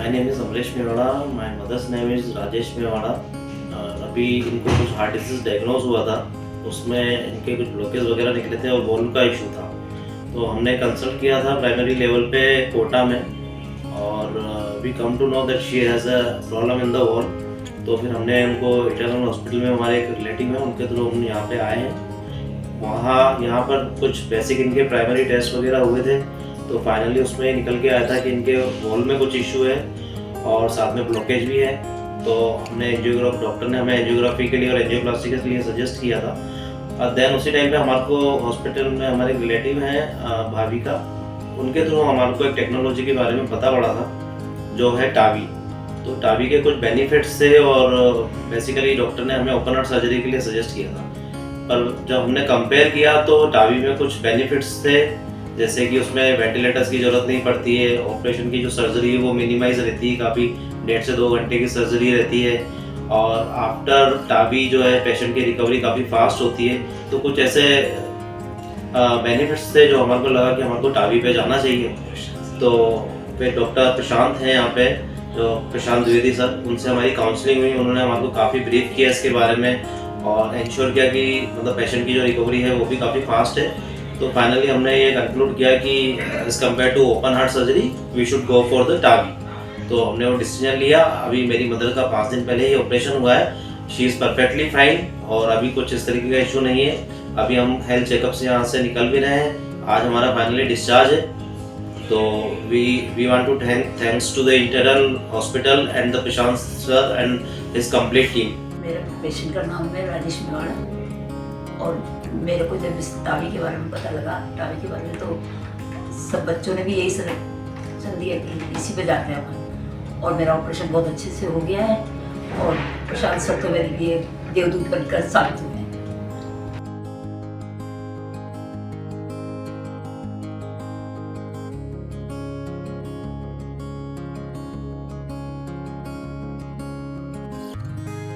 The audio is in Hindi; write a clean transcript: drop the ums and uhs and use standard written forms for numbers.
My name is Amresh Mewada. My mother's name is Rajesh Mewada. अभी इनको कुछ हार्ट डिजीज डायग्नोज हुआ था, उसमें इनके कुछ ब्लॉकेज वगैरह निकले थे और बोन का इशू था। तो हमने कंसल्ट किया था प्राइमरी लेवल पे कोटा में, और we come to know that she has a problem in the wall. तो फिर हमने उनको इटर्नल हॉस्पिटल में, हमारे एक रिलेटिव हैं उनके थ्रू हम यहाँ पे आए हैं। यहाँ पर कुछ बेसिक इनके प्राइमरी टेस्ट वगैरह हुए थे, तो फाइनली उसमें निकल के आया था कि इनके वॉल में कुछ इशू है और साथ में ब्लॉकेज भी है। तो हमने एंजियोग्राफ, डॉक्टर ने हमें एंजियोग्राफी के लिए और एंजियोप्लास्टी के लिए सजेस्ट किया था। देन उसी टाइम पे हमारे को हॉस्पिटल में हमारे रिलेटिव हैं भाभी का, उनके थ्रू हमारे को एक टेक्नोलॉजी के बारे में पता पड़ा था जो है टावी। तो टावी के कुछ बेनिफिट्स थे और बेसिकली डॉक्टर ने हमें ओपन हार्ट सर्जरी के लिए सजेस्ट किया था। पर जब हमने कंपेयर किया तो टावी में कुछ बेनिफिट्स थे, जैसे कि उसमें वेंटिलेटर्स की ज़रूरत नहीं पड़ती है, ऑपरेशन की जो सर्जरी है वो मिनिमाइज रहती है, काफ़ी 1.5 से 2 घंटे की सर्जरी रहती है, और आफ्टर टावी जो है पेशेंट की रिकवरी काफ़ी फास्ट होती है। तो कुछ ऐसे बेनिफिट्स थे जो हमारे को लगा कि हमारे को टावी पे जाना चाहिए। तो फिर डॉक्टर प्रशांत हैं यहाँ पे, जो प्रशांत द्विवेदी सर, उनसे हमारी काउंसलिंग हुई। उन्होंने हमारे को काफ़ी ब्रीफ किया इसके बारे में और इंश्योर किया कि मतलब पेशेंट की जो रिकवरी है वो भी काफ़ी फास्ट है। तो फाइनली हमने ये कंक्लूड किया कि as compare to open heart surgery we should go for the TAVI. तो हमने वो डिसीजन लिया। अभी मेरी मदर का 5 दिन पहले ही ऑपरेशन हुआ है, शी इज़ परफेक्टली फाइन और अभी कुछ इस तरीके का इशू नहीं है। अभी हम हेल्थ चेकअप से यहाँ से निकल भी रहे हैं, आज हमारा फाइनली डिस्चार्ज है। तो we want to thanks to the internal hospital and the Prashant sir and his complete team. मेरे पेशेंट का नाम है राजेश मेवाड़ा, और मेरे को जब इस टावी के बारे में पता लगा, टावी के बारे में, तो सब बच्चों ने भी यही सजेशन दिया कि इसी पे जाते हैं अपन। और मेरा ऑपरेशन बहुत अच्छे से हो गया है और प्रशांत सर तो मेरे लिए देवदूत बनकर साबित हुए।